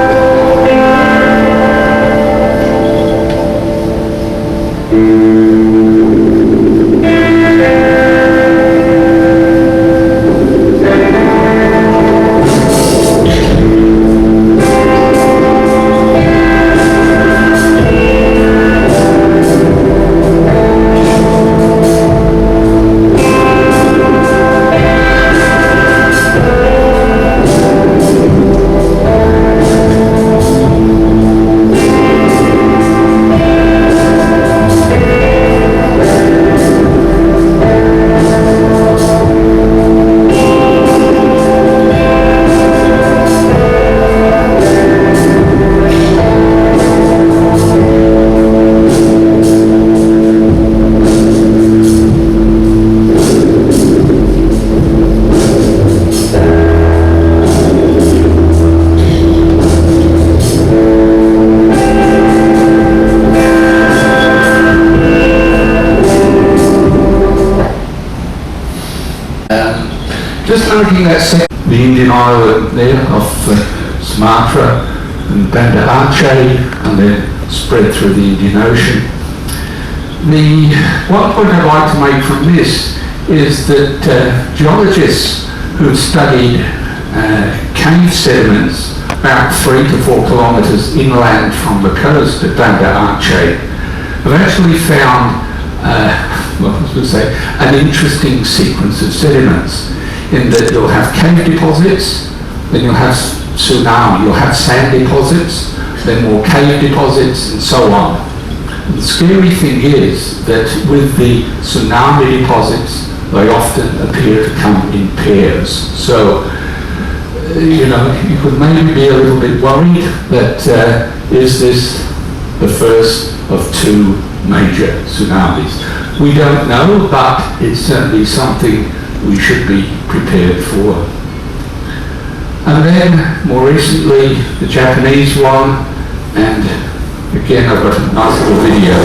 Just looking at the Indian island there off Sumatra and Banda Aceh, and then spread through the Indian Ocean. One point I'd like to make from this is that geologists who've studied cave sediments about 3 to 4 kilometres inland from the coast at Banda Aceh have actually found an interesting sequence of sediments, in that you'll have cave deposits, then you'll have tsunami, you'll have sand deposits, then more cave deposits, and so on. And the scary thing is that with the tsunami deposits, they often appear to come in pairs. So, you could maybe be a little bit worried that is this the first of 2 major tsunamis? We don't know, but it's certainly something we should be prepared for. And then, more recently, the Japanese one, and again I've got a nice little video.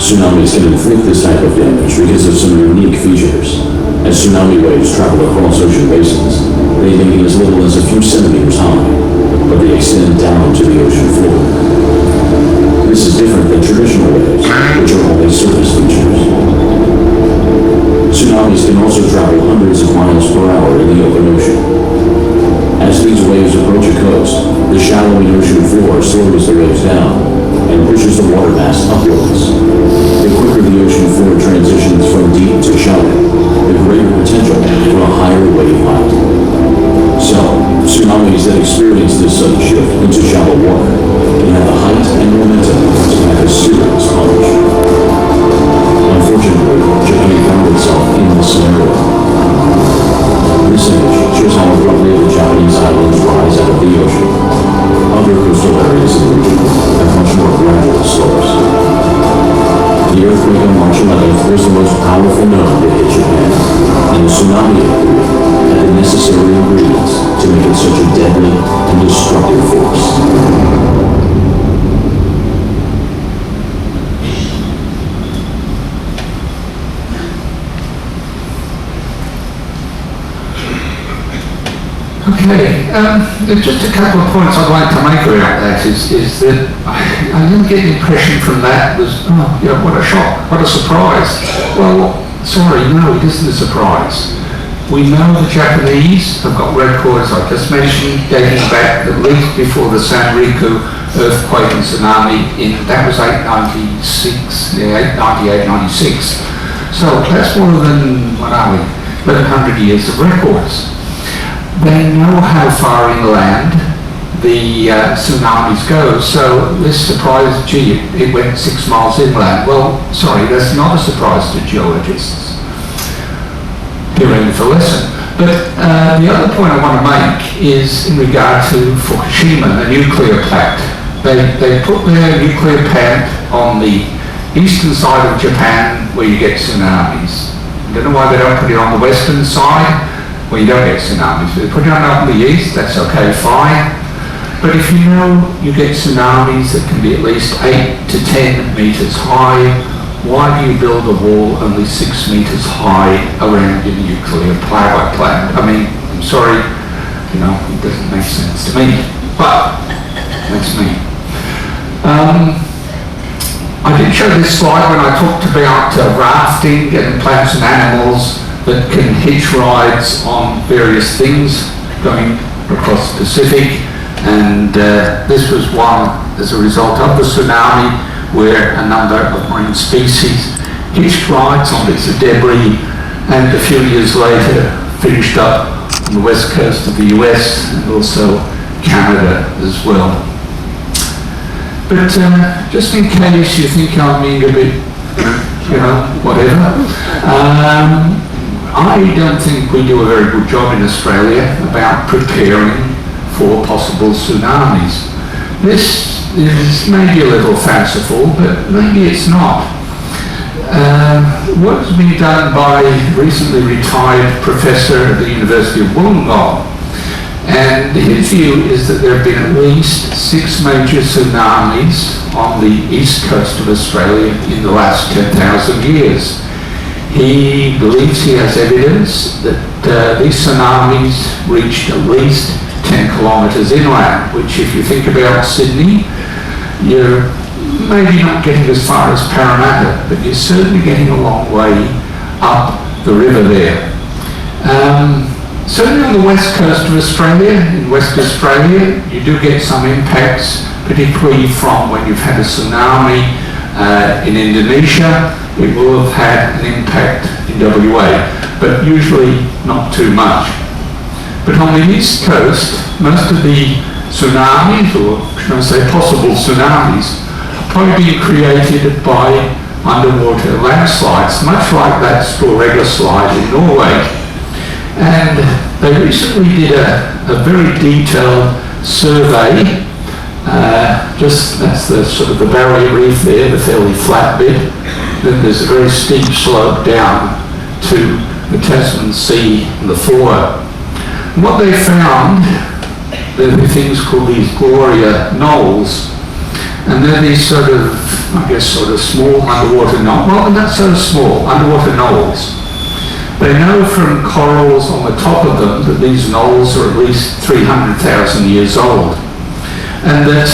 Tsunamis can inflict this type of damage because of some unique features. As tsunami waves travel across ocean basins, they may be as little as a few centimeters high, but they extend down to the ocean floor. This is different than traditional waves, which are only surface features. Tsunamis can also travel hundreds of miles per hour in the open ocean. As these waves approach a coast, the shallowing ocean floor slows the waves down and pushes the water mass upwards. The quicker the ocean floor transitions from deep to shallow, the greater potential for a higher wave height. So, tsunamis that experience this sudden shift into shallow water can have the height and momentum to have a serious plunge. Unfortunately, Japan found itself in this scenario. This image shows how abruptly the Japanese islands rise out of the ocean. Other coastal areas in the region have much more gradual slopes. The earthquake on March 11th was the most powerful known to hit Japan, and the tsunami it created had the necessary ingredients to make it such a deadly and destructive force. Okay, there's just a couple of points I'd like to make about that is that I didn't get the impression from that was, what a shock, what a surprise. Well, sorry, no, it isn't a surprise. We know the Japanese have got records, I just mentioned, dating back at least before the Sanriku earthquake and tsunami that was 896, 898, 96. So that's more than, 1100 years of records. They know how far inland the tsunamis go, so this surprise, it went 6 miles inland. Well, sorry, that's not a surprise to geologists. They're in for a lesson. But the other point I want to make is in regard to Fukushima, the nuclear plant. They put their nuclear plant on the eastern side of Japan where you get tsunamis. I don't know why they don't put it on the western side well, you don't get tsunamis. If they put it up in the east, that's okay, fine. But if you know you get tsunamis that can be at least 8 to 10 meters high, why do you build a wall only 6 meters high around your nuclear power plant? I mean, I'm sorry, you know, it doesn't make sense to me, but that's me. I did show this slide when I talked about rafting and plants and animals that can hitch rides on various things going across the Pacific. And this was one as a result of the tsunami where a number of marine species hitched rides on bits of debris and a few years later finished up on the west coast of the US and also Canada as well. But just in case you think I'm being a bit, you know, whatever, I don't think we do a very good job in Australia about preparing for possible tsunamis. This is maybe a little fanciful, but maybe it's not. Work's been done by a recently retired professor at the University of Wollongong, and his view is that there have been at least 6 major tsunamis on the east coast of Australia in the last 10,000 years. He believes he has evidence that these tsunamis reached at least 10 kilometres inland, which if you think about Sydney, you're maybe not getting as far as Parramatta, but you're certainly getting a long way up the river there. Certainly on the west coast of Australia, in West Australia, you do get some impacts, particularly from when you've had a tsunami in Indonesia. It will have had an impact in WA, but usually not too much. But on the east coast, most of the tsunamis, or should I say possible tsunamis, are probably being created by underwater landslides, much like that Storegga slide in Norway. And they recently did a very detailed survey, that's the sort of the barrier reef there, the fairly flat bit. Then there's a very steep slope down to the Tasman Sea and the Four. What they found, there were things called these Gloria knolls, and they're these sort of, I guess, sort of small underwater knolls. Well, not so small, underwater knolls. They know from corals on the top of them that these knolls are at least 300,000 years old, and that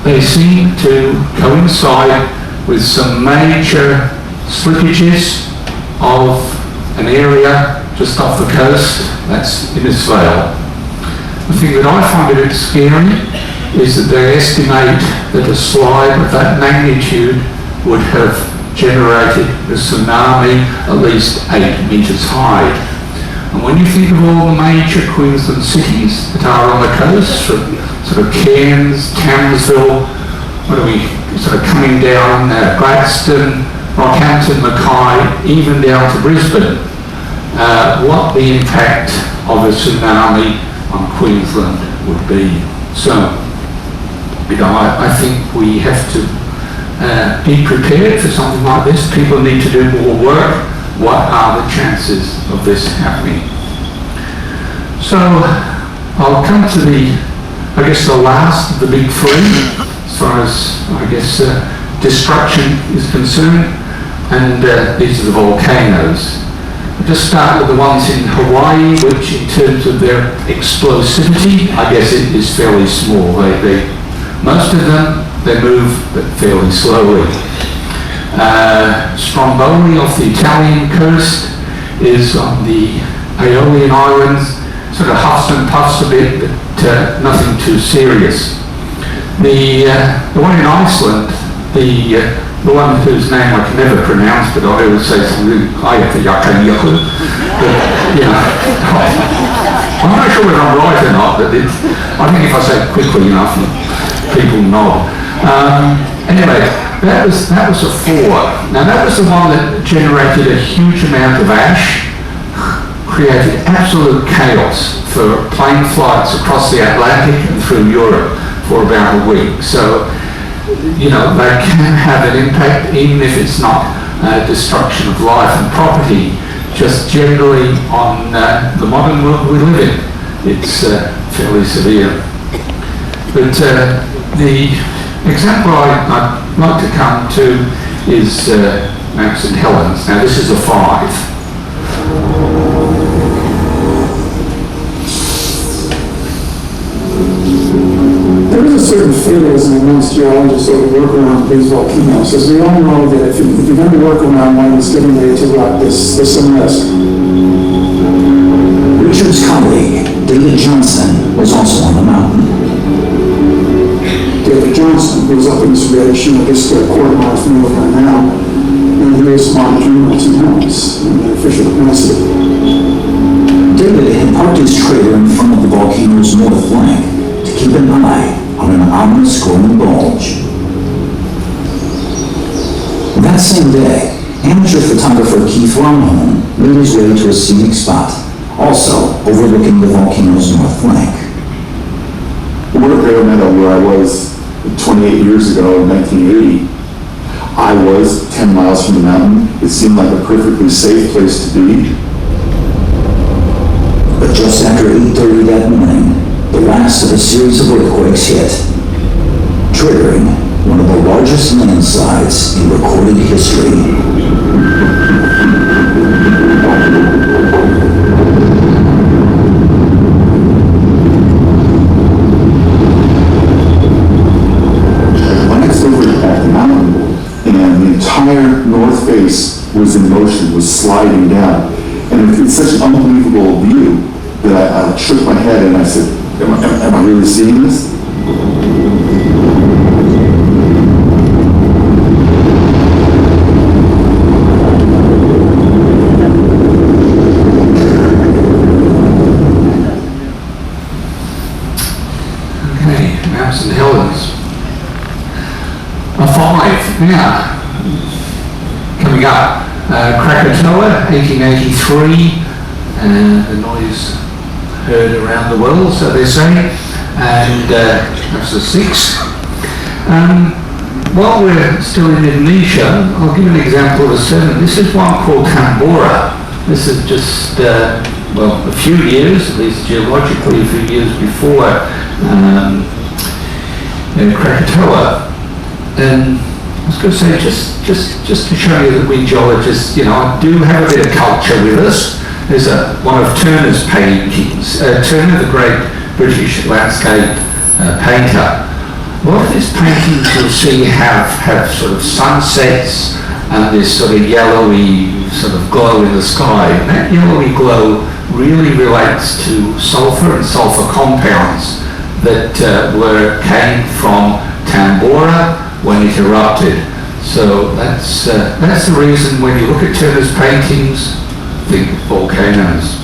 they seem to coincide with some major slippages of an area just off the coast, that's Innisfail. The thing that I find a bit scary is that they estimate that a slide of that magnitude would have generated a tsunami at least 8 metres high. And when you think of all the major Queensland cities that are on the coast, from sort of Cairns, Townsville, what are we sort of coming down, Gladstone, Rockhampton, Mackay, even down to Brisbane, what the impact of a tsunami on Queensland would be. So, you know, I think we have to be prepared for something like this. People need to do more work. What are the chances of this happening? So, I'll come to I guess the last of the big three, as far as, I guess, destruction is concerned, and these are the volcanoes. I'll just start with the ones in Hawaii, which in terms of their explosivity, I guess it is fairly small. Most of them, they move, but fairly slowly. Stromboli off the Italian coast is on the Aeolian Islands, sort of huffs and puffs a bit, but nothing too serious. The one in Iceland, the one whose name I can never pronounce, but I always say something, Eyjafjallajökull. You know, I'm not sure whether I'm right or not, but I think if I say it quickly enough, people nod. Anyway, that was a 4. Now that was the one that generated a huge amount of ash, created absolute chaos for plane flights across the Atlantic and through Europe for about a week. So, you know, they can have an impact, even if it's not destruction of life and property. just generally on the modern world we live in. It's fairly severe. But the example I'd like to come to is Mount St Helens. Now this is a 5. There is a certain fatalism amongst geologists that work around these volcanoes, as we all know that if you're going to work around one, it's getting ready to erupt. There's some risk. Richard's colleague, David Johnson, was also on the mountain. David Johnson, who was up in this ridge, just a quarter mile from where we're now, and he was monitoring St Helens in the official capacity. David had parked his trailer in front of the volcano's north flank to keep an eye on an ominous glowing bulge. That same day, amateur photographer Keith Ronholm made his way to a scenic spot, also overlooking the volcano's north flank. We're at Paramento, where I was 28 years ago in 1980. I was 10 miles from the mountain. It seemed like a perfectly safe place to be. But just after 8:30 that morning, the last of a series of earthquakes hit, triggering one of the largest landslides in recorded history. My next over at the mountain, and the entire north face was in motion, was sliding down. And it's such an unbelievable view that I shook my head and I said, am I really seeing this? Okay, Mount St Helens. A 5 now. Coming up. Krakatoa, 1883. The noise heard around the world, so they say, and that's a 6. While we're still in Indonesia, I'll give an example of a 7. This is one called Tambora. This is just, well, a few years, at least geologically, a few years before Krakatoa. And I was going to say, just to show you that we geologists, do have a bit of culture with us. There's one of Turner's paintings. Turner, the great British landscape painter. A lot of his paintings you'll see have sort of sunsets and this sort of yellowy sort of glow in the sky. And that yellowy glow really relates to sulfur and sulfur compounds that came from Tambora when it erupted. So that's the reason when you look at Turner's paintings, think volcanoes.